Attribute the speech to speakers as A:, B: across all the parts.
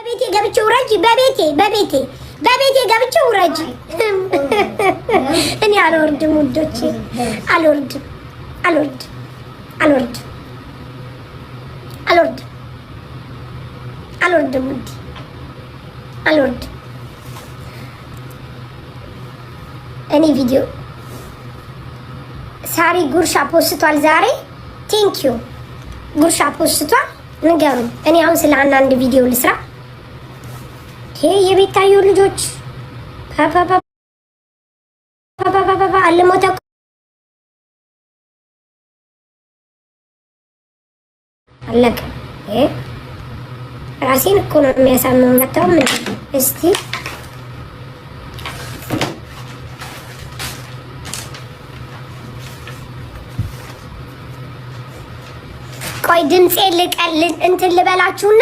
A: በቤቴ ገብቼ ውረጅ። በቤቴ ገብቼ ውረጅ። እኔ አልወርድም ውዶቼ፣ አልወርድም። ውዴ አልወርድም። እኔ ቪዲዮ ሳሪ ጉርሻ ፖስቷል ዛሬ። ቴንኪዩ ጉርሻ ፖስቷል። ንገሩ። እኔ አሁን ስለ አንድ ቪዲዮ ልስራ። ይሄ የቤታዮ ልጆች አልሞተ አለቀ። ራሴን እኮ ነው የሚያሳምነው። መጣው እስቲ ቆይ ድምጼ ልቀልል እንትን ልበላችሁና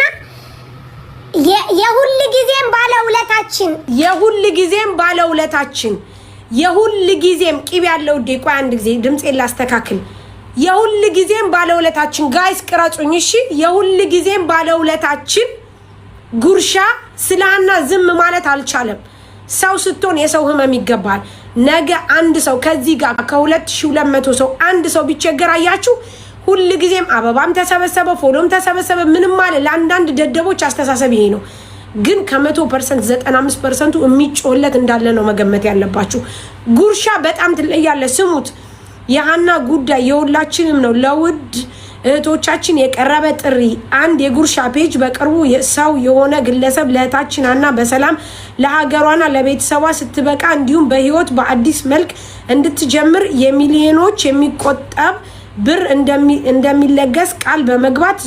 A: የሁል ጊዜም ቂብ ያለው ዲቆ አንድ ጊዜ ድምጼ ላስተካክል። የሁል ጊዜም ባለውለታችን ጋይስ ቅረጹኝ እሺ። የሁል ጊዜም ባለውለታችን ጉርሻ ስለሃና ዝም ማለት አልቻለም። ሰው ስትሆን የሰው ህመም ይገባል። ነገ አንድ ሰው ከዚህ ጋር ከ2200 ሰው አንድ ሰው ቢቸገር አያችሁ ሁሉ ጊዜም አበባም ተሰበሰበ ፎሎም ተሰበሰበ ምንም ማለት ለአንዳንድ ደደቦች አስተሳሰብ ይሄ ነው። ግን ከ100% 95% የሚጮለት እንዳለ ነው መገመት ያለባችሁ። ጉርሻ በጣም ትለያለ። ስሙት። የሃና ጉዳይ የሁላችንም ነው። ለውድ እህቶቻችን የቀረበ ጥሪ። አንድ የጉርሻ ፔጅ በቅርቡ ሰው የሆነ ግለሰብ ለእህታችን ሃና በሰላም ለሀገሯና ለቤተሰቧ ስትበቃ እንዲሁም በህይወት በአዲስ መልክ እንድትጀምር የሚሊዮኖች የሚቆጠብ ብር እንደሚለገስ ቃል በመግባት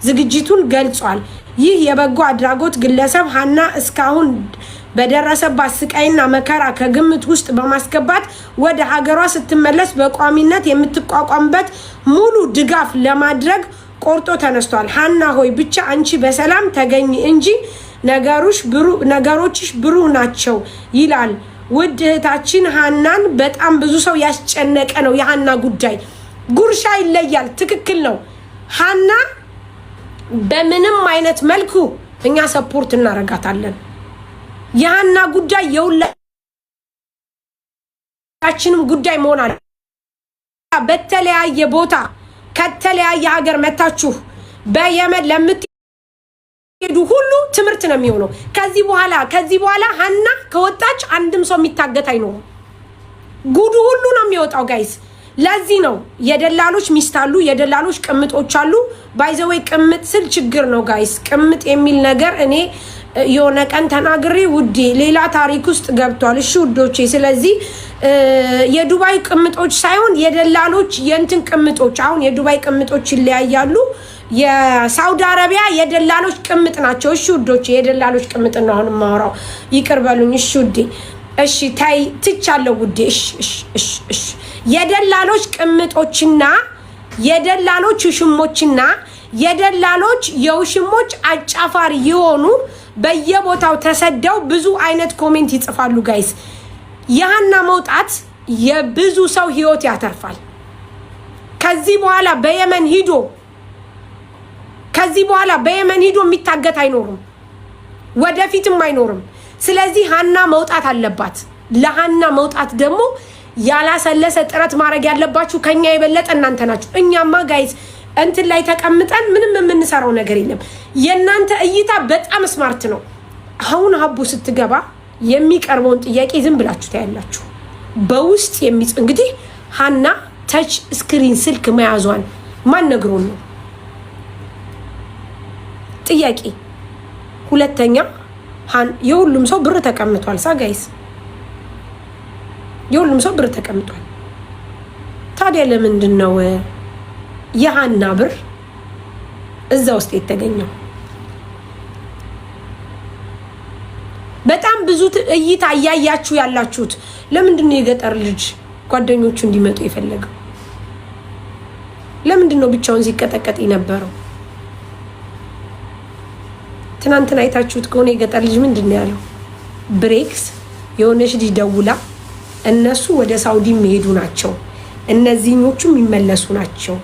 A: ዝግጅቱን ገልጿል። ይህ የበጎ አድራጎት ግለሰብ ሃና እስካሁን በደረሰባት ስቃይና መከራ ከግምት ውስጥ በማስገባት ወደ ሀገሯ ስትመለስ በቋሚነት የምትቋቋምበት ሙሉ ድጋፍ ለማድረግ ቆርጦ ተነስቷል። ሃና ሆይ ብቻ አንቺ በሰላም ተገኝ እንጂ ነገሮችሽ ብሩህ ናቸው ይላል። ውድ እህታችን ሃናን በጣም ብዙ ሰው ያስጨነቀ ነው የሃና ጉዳይ። ጉርሻ ይለያል። ትክክል ነው። ሃና በምንም አይነት መልኩ እኛ ሰፖርት እናረጋታለን። የሃና ጉዳይ የሁላችንም ጉዳይ መሆን አለ። በተለያየ ቦታ ከተለያየ ሀገር መታችሁ በየመን ለምትሄዱ ሁሉ ትምህርት ነው የሚሆነው። ከዚህ በኋላ ሃና ከወጣች አንድም ሰው የሚታገት አይኖርም። ጉዱ ሁሉ ነው የሚወጣው ጋይስ። ለዚህ ነው የደላሎች ሚስት አሉ፣ የደላሎች ቅምጦች አሉ። ባይዘዌ ቅምጥ ስል ችግር ነው ጋይስ። ቅምጥ የሚል ነገር እኔ የሆነ ቀን ተናግሬ ውዴ ሌላ ታሪክ ውስጥ ገብቷል። እሺ ውዶቼ፣ ስለዚህ የዱባይ ቅምጦች ሳይሆን የደላሎች የእንትን ቅምጦች። አሁን የዱባይ ቅምጦች ይለያያሉ። የሳውዲ አረቢያ የደላሎች ቅምጥ ናቸው። እሺ ውዶቼ፣ የደላሎች ቅምጥ ነው አሁን ማወራው። ይቅር በሉኝ እሺ ውዴ። እሺ ታይ ትቻለው ውዴ። እሺ የደላሎች ቅምጦችና የደላሎች ውሽሞችና የደላሎች የውሽሞች አጫፋሪ የሆኑ በየቦታው ተሰደው ብዙ አይነት ኮሜንት ይጽፋሉ ጋይስ። የሃና መውጣት የብዙ ሰው ህይወት ያተርፋል። ከዚህ በኋላ በየመን ሂዶ የሚታገት አይኖርም፣ ወደፊትም አይኖርም። ስለዚህ ሃና መውጣት አለባት። ለሃና መውጣት ደግሞ ያላሰለሰ ጥረት ማድረግ ያለባችሁ ከኛ የበለጠ እናንተ ናችሁ። እኛማ ጋይስ እንትን ላይ ተቀምጠን ምንም የምንሰራው ነገር የለም። የእናንተ እይታ በጣም ስማርት ነው። አሁን ሀቡ ስትገባ የሚቀርበውን ጥያቄ ዝም ብላችሁ ታያላችሁ። በውስጥ እንግዲህ ሃና ተች ስክሪን ስልክ መያዟን ማን ነግሮን ነው? ጥያቄ። ሁለተኛ የሁሉም ሰው ብር ተቀምጧል። ጋይስ የሁሉም ሰው ብር ተቀምጧል። ታዲያ ለምንድን ነው የሃና ብር እዛ ውስጥ የተገኘው? በጣም ብዙ እይታ እያያችሁ ያላችሁት ለምንድን ነው? የገጠር ልጅ ጓደኞቹ እንዲመጡ የፈለገው ለምንድን ነው? ብቻውን ሲቀጠቀጥ የነበረው ትናንትና አይታችሁት ከሆነ የገጠር ልጅ ምንድን ነው ያለው? ብሬክስ የሆነች ልጅ ደውላ እነሱ ወደ ሳውዲ የሚሄዱ ናቸው፣ እነዚህኞቹ የሚመለሱ ናቸው፣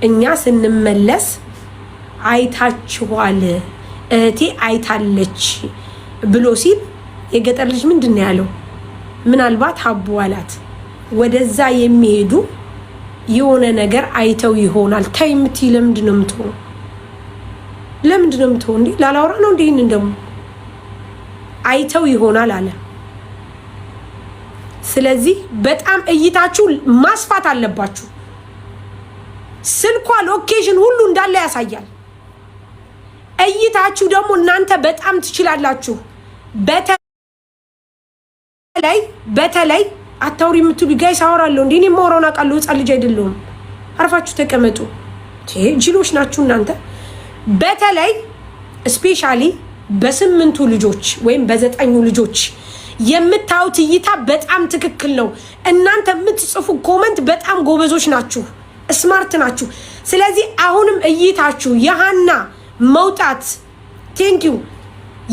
A: እኛ ስንመለስ አይታችኋል እህቴ አይታለች ብሎ ሲል የገጠር ልጅ ምንድነው ያለው? ምናልባት ሀቡ አላት ወደዛ የሚሄዱ የሆነ ነገር አይተው ይሆናል። ታይ የምትይ ለምንድነው የምትሆነው? ለምንድነው የምትሆነው? እንዴ ላላውራ ነው እንዴ? ይሄን እንደም አይተው ይሆናል አለ። ስለዚህ በጣም እይታችሁ ማስፋት አለባችሁ። ስልኳ ሎኬሽን ሁሉ እንዳለ ያሳያል። እይታችሁ ደግሞ እናንተ በጣም ትችላላችሁ። በተለይ አታውሪ የምትሉ ጋይስ አወራለሁ እንዴ? እኔ ማወራውን አውቃለሁ። ህፃን ልጅ አይደለሁም። አርፋችሁ ተቀመጡ። ጅሎች ናችሁ እናንተ። በተለይ ስፔሻሊ በ8 ልጆች ወይም በ9 ልጆች የምታዩት እይታ በጣም ትክክል ነው። እናንተ የምትጽፉ ኮመንት በጣም ጎበዞች ናችሁ፣ ስማርት ናችሁ። ስለዚህ አሁንም እይታችሁ የሃና መውጣት ቴንኪው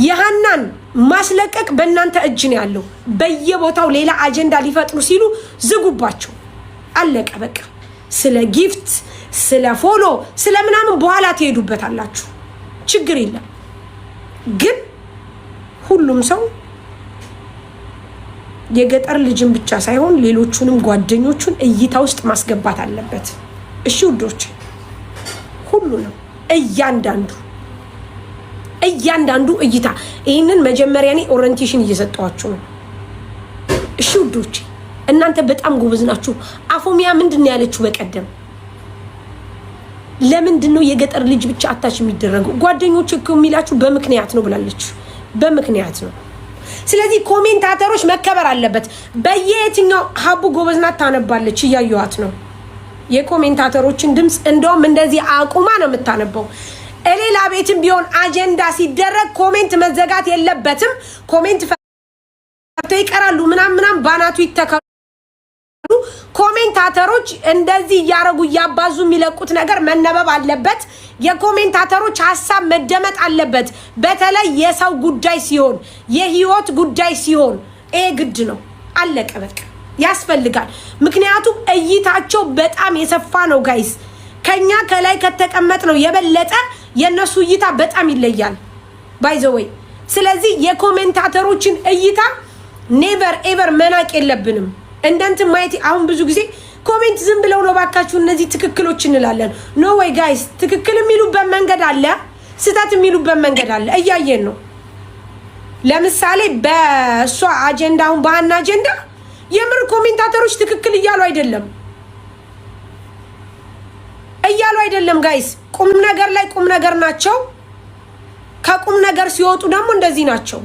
A: የሃናን ማስለቀቅ በእናንተ እጅ ነው ያለው። በየቦታው ሌላ አጀንዳ ሊፈጥሩ ሲሉ ዝጉባቸው። አለቀ በቃ። ስለ ጊፍት ስለ ፎሎ ስለ ምናምን በኋላ ትሄዱበታላችሁ፣ ችግር የለም። ግን ሁሉም ሰው የገጠር ልጅን ብቻ ሳይሆን ሌሎቹንም ጓደኞቹን እይታ ውስጥ ማስገባት አለበት። እሺ ውዶች፣ ሁሉ ነው እያንዳንዱ እይታ። ይሄንን መጀመሪያ እኔ ኦሪንቴሽን እየሰጠዋችሁ ነው። እሺ ውዶች፣ እናንተ በጣም ጎበዝ ናችሁ። አፎሚያ ምንድነው ያለችው በቀደም? ለምንድነው የገጠር ልጅ ብቻ አታች የሚደረገው? ጓደኞች እኮ የሚላችሁ በምክንያት ነው ብላለች። በምክንያት ነው። ስለዚህ ኮሜንታተሮች መከበር አለበት። በየትኛው ሀቡ ጎበዝ ናት፣ ታነባለች፣ እያየኋት ነው። የኮሜንታተሮችን ድምፅ እንደውም እንደዚህ አቁማ ነው የምታነበው። ሌላ ቤትም ቢሆን አጀንዳ ሲደረግ ኮሜንት መዘጋት የለበትም። ኮሜንት ፈርተው ይቀራሉ ምናምን ባናቱ ይተካሉ። ኮሜንታተሮች እንደዚህ እያረጉ እያባዙ የሚለቁት ነገር መነበብ አለበት። የኮሜንታተሮች ሀሳብ መደመጥ አለበት። በተለይ የሰው ጉዳይ ሲሆን፣ የህይወት ጉዳይ ሲሆን ይሄ ግድ ነው። አለቀ በቃ፣ ያስፈልጋል። ምክንያቱም እይታቸው በጣም የሰፋ ነው ጋይስ። ከኛ ከላይ ከተቀመጥ ነው የበለጠ የነሱ እይታ በጣም ይለያል ባይ ዘ ወይ። ስለዚህ የኮሜንታተሮችን እይታ ኔቨር ኤቨር መናቅ የለብንም። እንደንትን ማየት አሁን ብዙ ጊዜ ኮሜንት ዝም ብለው ነው ባካችሁ እነዚህ ትክክሎች እንላለን። ኖ ወይ ጋይስ፣ ትክክል የሚሉበት መንገድ አለ፣ ስህተት የሚሉበት መንገድ አለ። እያየን ነው። ለምሳሌ በእሷ አጀንዳ አሁን በሃና አጀንዳ የምር ኮሜንታተሮች ትክክል እያሉ አይደለም ጋይስ። ቁም ነገር ላይ ቁም ነገር ናቸው። ከቁም ነገር ሲወጡ ደግሞ እንደዚህ ናቸው።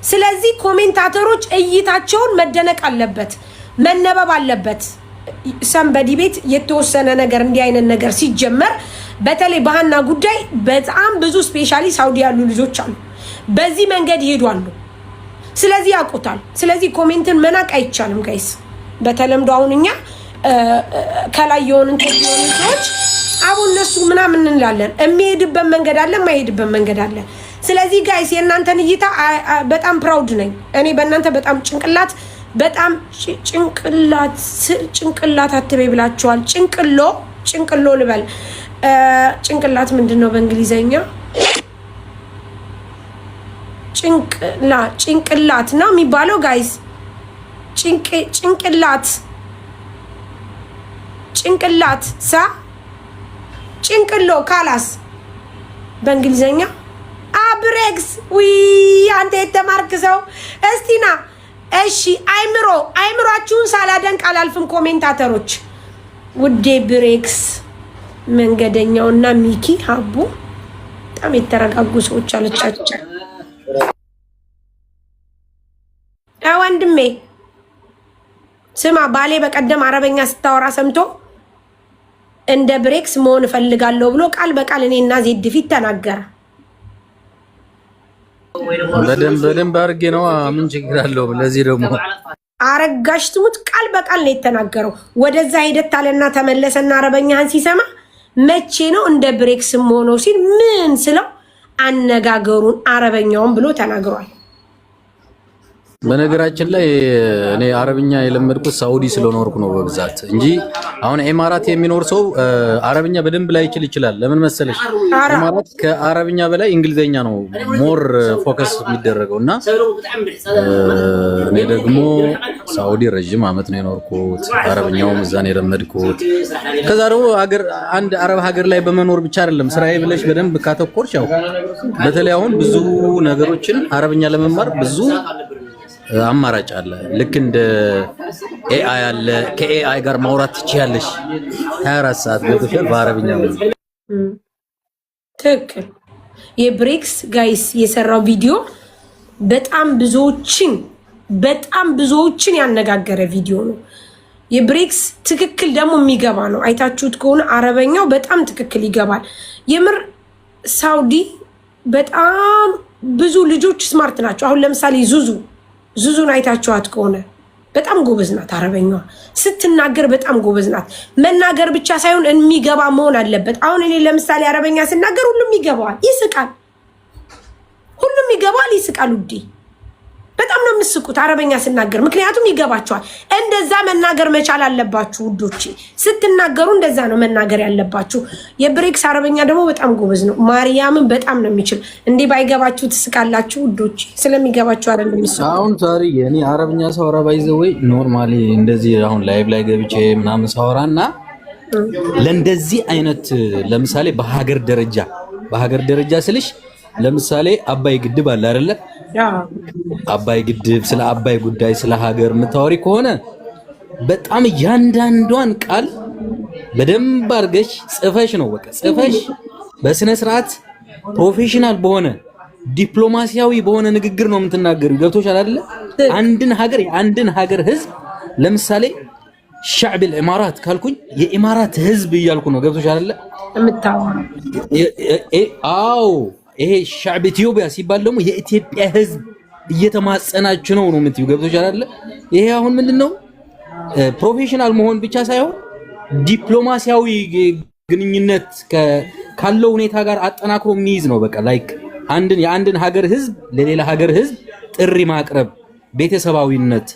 A: ስለዚህ ኮሜንታተሮች እይታቸውን መደነቅ አለበት፣ መነበብ አለበት። ሰንበዲ ቤት የተወሰነ ነገር እንዲህ አይነት ነገር ሲጀመር በተለይ በሃና ጉዳይ በጣም ብዙ ስፔሻሊ ሳውዲ ያሉ ልጆች አሉ፣ በዚህ መንገድ ይሄዳሉ። ስለዚህ ያውቁታል። ስለዚህ ኮሜንትን መናቅ አይቻልም ጋይስ። በተለምዶ አሁን እኛ ከላይ የሆኑን ሰዎች አሁን እነሱ ምናምን እንላለን። የሚሄድበት መንገድ አለ፣ የማይሄድበት መንገድ አለ። ስለዚህ ጋይስ የእናንተን እይታ በጣም ፕራውድ ነኝ እኔ በእናንተ። በጣም በጣም ጭንቅላት አትበይ ብላችኋል። ጭንቅሎ ልበል። ጭንቅላት ምንድነው በእንግሊዘኛ? ጭንቅላት ነው የሚባለው ጋይስ። ጭንቅላት ጭንቅሎ ካላስ በእንግሊዘኛ አብሬክስ። አንተ የተማርክ ሰው እስቲና። እሺ አይምሯችሁን ሳላደንቅ አላልፍም ኮሜንታተሮች። ውዴ ብሬክስ፣ መንገደኛውና ሚኪ ሀቡ በጣም የተረጋጉ ሰዎች አለቻቸው። ወንድሜ ስማ፣ ባሌ በቀደም አረበኛ ስታወራ ሰምቶ እንደ ብሬክስ መሆን እፈልጋለሁ ብሎ ቃል በቃል እኔና ዜድ ፊት ተናገረ።
B: በደንብ አድርጌ ነው። ምን ችግር አለው? ለዚህ ደግሞ
A: አረጋሽ ትሙት ቃል በቃል ነው የተናገረው። ወደዛ ሄደት አለና ተመለሰና አረበኛህን ሲሰማ መቼ ነው እንደ ብሬክስ ሆኖ ሲል ምን ስለው አነጋገሩን አረበኛውን ብሎ ተናግሯል።
B: በነገራችን ላይ እኔ አረብኛ የለመድኩት ሳውዲ ስለኖርኩ ነው በብዛት እንጂ አሁን ኢማራት የሚኖር ሰው አረብኛ በደንብ ላይ ይችላል። ለምን መሰለሽ? ኢማራት ከአረብኛ በላይ እንግሊዘኛ ነው ሞር ፎከስ የሚደረገውና እኔ ደግሞ ሳውዲ ረጅም ዓመት ነው የኖርኩት። አረብኛውም እዛ ነው የለመድኩት። ከዛ ደግሞ አንድ አረብ ሀገር ላይ በመኖር ብቻ አይደለም ስራዬ ብለሽ በደንብ ካተኮርሽ ያው በተለይ አሁን ብዙ ነገሮችን አረብኛ ለመማር ብዙ አማራጭ አለ። ልክ እንደ ኤአይ አለ። ከኤአይ ጋር ማውራት ትችያለሽ 24 ሰዓት ገብተሽ በአረብኛ ነው።
A: ትክክል። የብሬክስ ጋይስ የሰራው ቪዲዮ በጣም ብዙዎችን ያነጋገረ ቪዲዮ ነው። የብሬክስ ትክክል ደግሞ የሚገባ ነው። አይታችሁት ከሆነ አረበኛው በጣም ትክክል ይገባል። የምር ሳውዲ በጣም ብዙ ልጆች ስማርት ናቸው። አሁን ለምሳሌ ዙዙን አይታችኋት ከሆነ በጣም ጎበዝ ናት። አረበኛዋ ስትናገር በጣም ጎበዝ ናት። መናገር ብቻ ሳይሆን የሚገባ መሆን አለበት። አሁን እኔ ለምሳሌ አረበኛ ስናገር ሁሉም ይገባዋል፣ ይስቃል። ሁሉም ይገባዋል፣ ይስቃል። ውዴ በጣም ነው የምስቁት አረበኛ ስናገር፣ ምክንያቱም ይገባቸዋል። እንደዛ መናገር መቻል አለባችሁ ውዶቼ። ስትናገሩ እንደዛ ነው መናገር ያለባችሁ። የብሬክስ አረበኛ ደግሞ በጣም ጎበዝ ነው። ማርያምን በጣም ነው የሚችል። እንዲህ ባይገባችሁ ትስቃላችሁ ውዶቼ፣ ስለሚገባችሁ አይደለም የሚስቁት።
B: አሁን ሳሪ እኔ አረበኛ ሳወራ ባይዘወይ ኖርማሊ እንደዚህ አሁን ላይቭ ላይ ገብቼ ምናምን ሳወራና ለእንደዚህ አይነት ለምሳሌ በሀገር ደረጃ ስልሽ ለምሳሌ አባይ ግድብ አለ አይደለ? አባይ ግድብ ስለ አባይ ጉዳይ ስለ ሀገር የምታወሪ ከሆነ በጣም እያንዳንዷን ቃል በደንብ አድርገሽ ጽፈሽ ነው በቃ ጽፈሽ በስነ ስርዓት ፕሮፌሽናል በሆነ ዲፕሎማሲያዊ በሆነ ንግግር ነው የምትናገሪው። ገብቶሻል አይደለ? አንድን ሀገር ህዝብ ለምሳሌ ሻዕብ الامارات ካልኩኝ የኢማራት ህዝብ እያልኩ ነው። ገብቶሻል አይደለ?
A: የምታወራው
B: አዎ ይሄ ሻዕብ ኢትዮጵያ ሲባል ደግሞ የኢትዮጵያ ህዝብ እየተማጸናችሁ ነው የምትዩ። ገብቶሻል አይደለ? ይሄ አሁን ምንድነው ፕሮፌሽናል መሆን ብቻ ሳይሆን ዲፕሎማሲያዊ ግንኙነት ካለው ሁኔታ ጋር አጠናክሮ የሚይዝ ነው። በቃ ላይክ የአንድን ሀገር ህዝብ ለሌላ ሀገር ህዝብ ጥሪ ማቅረብ፣ ቤተሰባዊነት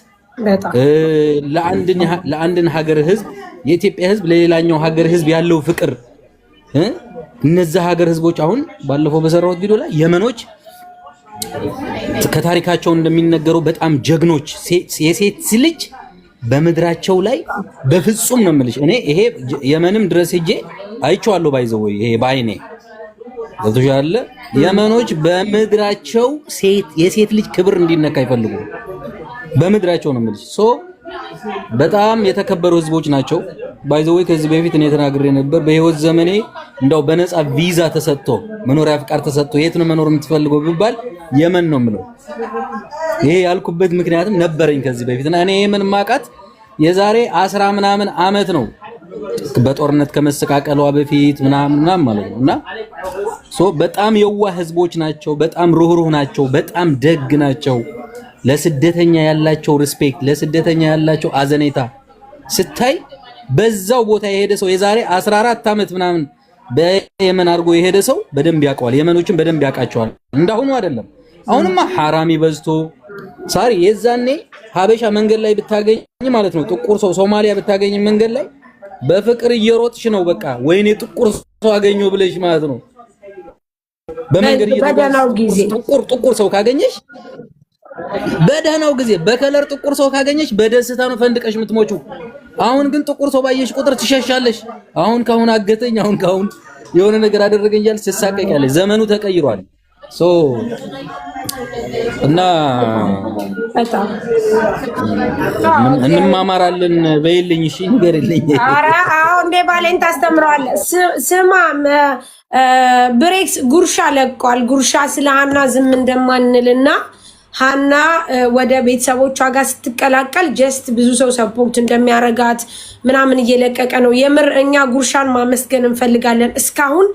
B: ለአንድን ሀገር ህዝብ የኢትዮጵያ ህዝብ ለሌላኛው ሀገር ህዝብ ያለው ፍቅር እነዛ ሀገር ህዝቦች አሁን ባለፈው በሰራሁት ቪዲዮ ላይ የመኖች ከታሪካቸው እንደሚነገረው በጣም ጀግኖች የሴት ልጅ በመድራቸው ላይ በፍጹም ነው የምልሽ። እኔ ይሄ የመንም ድረስ ሄጄ አይቼዋለሁ። ባይዘው ይሄ ባይኔ ገብቶሻል። የመኖች በመድራቸው የሴት ልጅ ክብር እንዲነካ ይፈልጉ በመድራቸው ነው የምልሽ። በጣም የተከበሩ ህዝቦች ናቸው። ባይዘው ከዚህ በፊት እኔ ተናግሬ ነበር። በህይወት ዘመኔ እንደው በነፃ ቪዛ ተሰጥቶ መኖሪያ ፍቃድ ተሰጥቶ የት ነው መኖር የምትፈልገው ቢባል የመን ነው የምለው። ይሄ ያልኩበት ምክንያትም ነበረኝ ከዚህ በፊትና እኔ የመን ማቃት የዛሬ 10 ምናምን አመት ነው በጦርነት ከመሰቃቀሏ በፊት ምናምን ማለት ነውና በጣም የዋህ ህዝቦች ናቸው። በጣም ሩህሩህ ናቸው። በጣም ደግ ናቸው። ለስደተኛ ያላቸው ሪስፔክት፣ ለስደተኛ ያላቸው አዘኔታ ስታይ በዛው ቦታ የሄደ ሰው የዛሬ 14 አመት ምናምን በየመን አድርጎ የሄደ ሰው በደንብ ያውቀዋል። የመኖችን በደንብ ያውቃቸዋል። እንዳሁኑ አይደለም። አሁንማ ሐራሚ በዝቶ ሳሪ የዛኔ ሀበሻ መንገድ ላይ ብታገኝ ማለት ነው ጥቁር ሰው ሶማሊያ ብታገኝ መንገድ ላይ በፍቅር እየሮጥሽ ነው በቃ ወይኔ ጥቁር ሰው አገኘው ብለሽ ማለት ነው። በመንገድ እየተጓዝሽ ጥቁር ሰው ካገኘሽ በደህናው ጊዜ በከለር ጥቁር ሰው ካገኘሽ በደስታ ነው ፈንድቀሽ የምትሞጪው። አሁን ግን ጥቁር ሰው ባየሽ ቁጥር ትሸሻለሽ። አሁን አገተኝ፣ አሁን የሆነ ነገር አደረገኝ እያልሽ ትሳቀቂያለሽ። ዘመኑ ተቀይሯል። እና እንማማራለን በይልኝ። እሺ ንገሪልኝ።
A: ኧረ አዎ እንደ ባሌን ታስተምረዋለህ። ስማ ብሬክስ ጉርሻ ለቋል። ጉርሻ ስለ ሀና ዝም እንደማንልና ሀና ወደ ቤተሰቦቿ ጋር ስትቀላቀል ጀስት ብዙ ሰው ሰፖርት እንደሚያረጋት ምናምን እየለቀቀ ነው። የምር እኛ ጉርሻን ማመስገን እንፈልጋለን። እስካሁን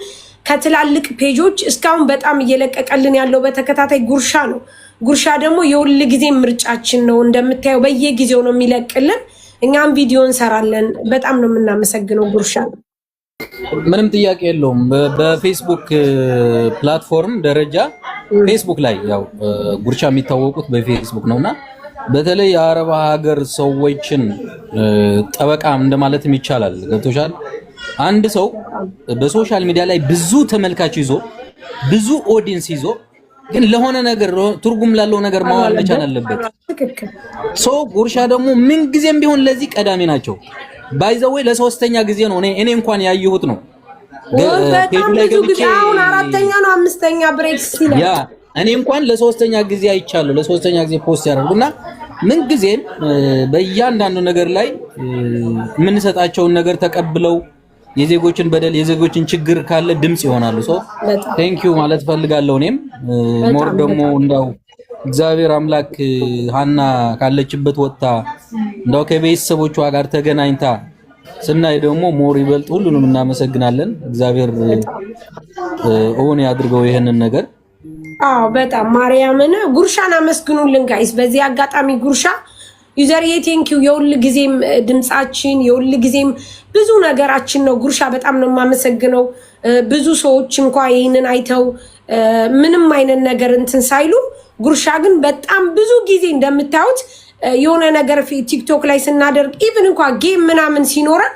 A: ከትላልቅ ፔጆች እስካሁን በጣም እየለቀቀልን ያለው በተከታታይ ጉርሻ ነው። ጉርሻ ደግሞ የሁል ጊዜ ምርጫችን ነው። እንደምታየው በየጊዜው ነው የሚለቅልን። እኛም ቪዲዮ እንሰራለን። በጣም ነው የምናመሰግነው ጉርሻ።
B: ምንም ጥያቄ የለውም። በፌስቡክ ፕላትፎርም ደረጃ ፌስቡክ ላይ ያው ጉርሻ የሚታወቁት በፌስቡክ ነውና በተለይ የአረብ ሀገር ሰዎችን ጠበቃ እንደማለትም ይቻላል። ገብቶሻል? አንድ ሰው በሶሻል ሚዲያ ላይ ብዙ ተመልካች ይዞ ብዙ ኦዲየንስ ይዞ ግን ለሆነ ነገር ትርጉም ላለው ነገር ማዋል መቻል አለበት። ሰው ጉርሻ ደግሞ ምን ጊዜም ቢሆን ለዚህ ቀዳሚ ናቸው። ባይዘወይ ለሶስተኛ ጊዜ ነው እኔ እንኳን ያየሁት ነው።
A: ፔጅ ላይ ገብቼ አሁን አራተኛ ነው አምስተኛ ብሬክ ሲል
B: ያ እኔ እንኳን ለሶስተኛ ጊዜ አይቻለሁ። ለሶስተኛ ጊዜ ፖስት ያደርጉና ምን ጊዜም በእያንዳንዱ ነገር ላይ የምንሰጣቸውን ነገር ተቀብለው የዜጎችን በደል የዜጎችን ችግር ካለ ድምጽ ይሆናሉ። ሶ ቴንክ ዩ ማለት ፈልጋለሁ። እኔም ሞር ደግሞ እንዳው እግዚአብሔር አምላክ ሃና ካለችበት ወጣ እንዳው ከቤተሰቦቿ ጋር ተገናኝታ ስናይ ደግሞ ሞር ይበልጥ ሁሉንም እናመሰግናለን። እግዚአብሔር ኦን ያድርገው ይሄንን ነገር።
A: አዎ በጣም ማርያምን ጉርሻን አመስግኑልን ጋይስ። በዚህ አጋጣሚ ጉርሻ ዩዘርዬ ቴንኪው። የሁል ጊዜም ድምጻችን የሁል ጊዜም ብዙ ነገራችን ነው። ጉርሻ በጣም ነው የማመሰግነው። ብዙ ሰዎች እንኳን ይሄንን አይተው ምንም አይነት ነገር እንትን ሳይሉ ጉርሻ ግን በጣም ብዙ ጊዜ እንደምታዩት የሆነ ነገር ቲክቶክ ላይ ስናደርግ ኢቭን እንኳን ጌም ምናምን ሲኖረን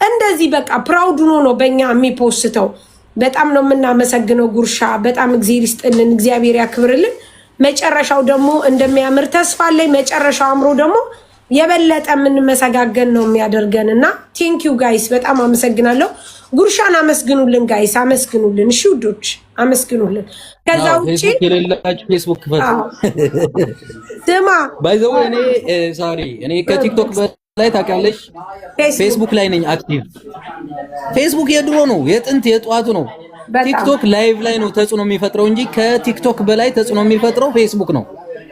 A: እንደዚህ በቃ ፕራውድ ሆኖ ነው በእኛ የሚፖስተው። በጣም ነው የምናመሰግነው ጉርሻ። በጣም እግዚአብሔር ይስጥልን፣ እግዚአብሔር ያክብርልን። መጨረሻው ደግሞ እንደሚያምር ተስፋ አለኝ። መጨረሻው አምሮ ደግሞ የበለጠ የምንመሰጋገን ነው የሚያደርገን እና ቴንኪዩ ጋይስ በጣም አመሰግናለሁ። ጉርሻን አመስግኑልን ጋይስ፣ አመስግኑልን። እሺ ውዶች አመስግኑልን። ከዛ ውጪ
B: የሌላችሁ ፌስቡክ ክፈት።
A: ስማ
B: ባይ ዘ ወይ እኔ ከቲክቶክ ላይ ታውቂያለሽ፣ ፌስቡክ ላይ ነኝ አክቲቭ። ፌስቡክ የድሮ ነው የጥንት የጧቱ ነው። ቲክቶክ ላይቭ ላይ ነው ተጽዕኖ የሚፈጥረው እንጂ ከቲክቶክ በላይ ተጽዕኖ የሚፈጥረው ፌስቡክ ነው።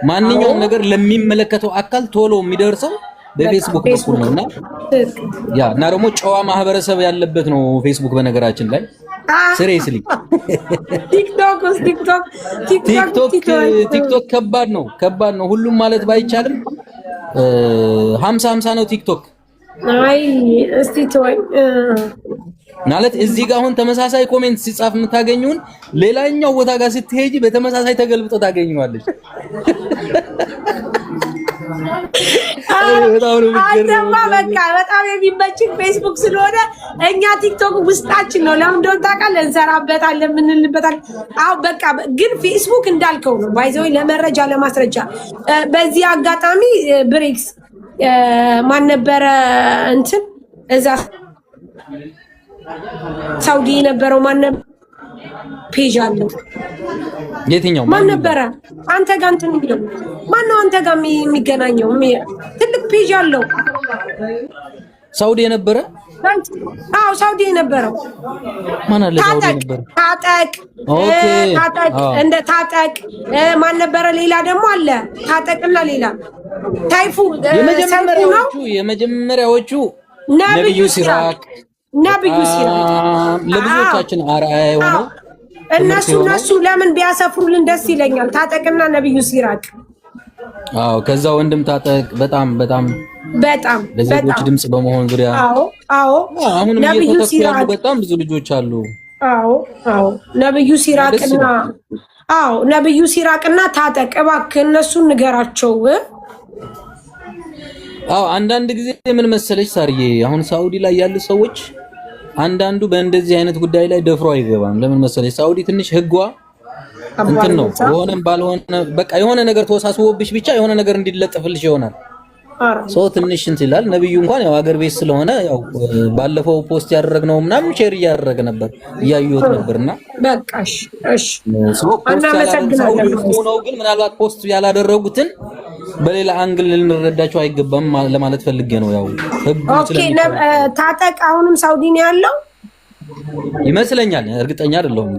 B: ማንኛውም ነገር ለሚመለከተው አካል ቶሎ የሚደርሰው በፌስቡክ በኩል ነውና እና ደግሞ ጨዋ ማህበረሰብ ያለበት ነው ፌስቡክ። በነገራችን ላይ ሲሪየስሊ ቲክቶክ ከባድ ነው ሁሉም ማለት ባይቻልም 50-50 ነው ቲክቶክ።
A: አይ እስቲ ተወኝ
B: ማለት እዚህ ጋር አሁን ተመሳሳይ ኮሜንት ሲጻፍ የምታገኙን ሌላኛው ቦታ ጋር ስትሄጂ በተመሳሳይ ተገልብጦ ታገኙዋለሽ።
A: አተማ በቃ በጣም የሚመችኝ ፌስቡክ ስለሆነ እኛ ቲክቶክ ውስጣችን ነው። ለምን እንደሆነ ታውቃለህ? እንሰራበታለን፣ ምንልበታል። አዎ በቃ ግን ፌስቡክ እንዳልከው ነው። ባይዘው ለመረጃ ለማስረጃ በዚህ አጋጣሚ ብሬክስ ማን ነበረ እንትን እዛ ሳውዲ የነበረው ማን ነበር? ፔጅ አለው።
B: የትኛው
A: ማን ነበረ? አንተ ጋር እንትን የሚለው ማን ነው? አንተ ጋር የሚገናኘው ትልቅ ፔጅ አለው።
B: ሳውዲ የነበረ?
A: አዎ ሳውዲ የነበረው
B: ማን አለ? ሳውዲ የነበረ
A: ታጠቅ። እንደ ታጠቅ ማን ነበረ? ሌላ ደግሞ አለ ታጠቅና ሌላ ታይፉ
B: የመጀመሪያዎቹ ነብዩ ሲራክ ለብዙዎቻችን አርአያ የሆነው
A: እነሱ ለምን ቢያሰፍሩልን ደስ ይለኛል። ታጠቅና ነብዩ ሲራቅ።
B: አዎ ከዛ ወንድም ታጠቅ በጣም ለዜጎች ድምጽ በመሆን ዙሪያ አሁን ነብዩ ሲራቅ በጣም ብዙ ልጆች አሉ። ነብዩ ሲራቅና ታጠቅ እባክህ እነሱን ንገራቸው። አንዳንድ ጊዜ ምን መሰለሽ ሳርዬ፣ አሁን ሳውዲ ላይ ያሉ ሰዎች አንዳንዱ በእንደዚህ አይነት ጉዳይ ላይ ደፍሮ አይገባም። ለምን መሰለሽ ሳውዲ ትንሽ ህጓ እንትን ነው። የሆነም ባልሆነ በቃ የሆነ ነገር ተወሳስቦብሽ ብቻ የሆነ ነገር እንዲለጠፍልሽ ይሆናል። ሰው ትንሽ እንትን ይላል። ነብዩ እንኳን ያው ሀገር ቤት ስለሆነ ያው ባለፈው ፖስት ያደረግነው ምናምን ሼር እያደረገ ነበር እያየሁት ነበርና
A: በቃሽ እሺ
B: ነው። ግን ምናልባት ፖስት ያላደረጉትን በሌላ አንግል ልንረዳቸው አይገባም ለማለት ፈልጌ ነው። ያው
A: ኦኬ ታጠቅ አሁንም ሳውዲ ነው ያለው
B: ይመስለኛል፣ እርግጠኛ አይደለሁም።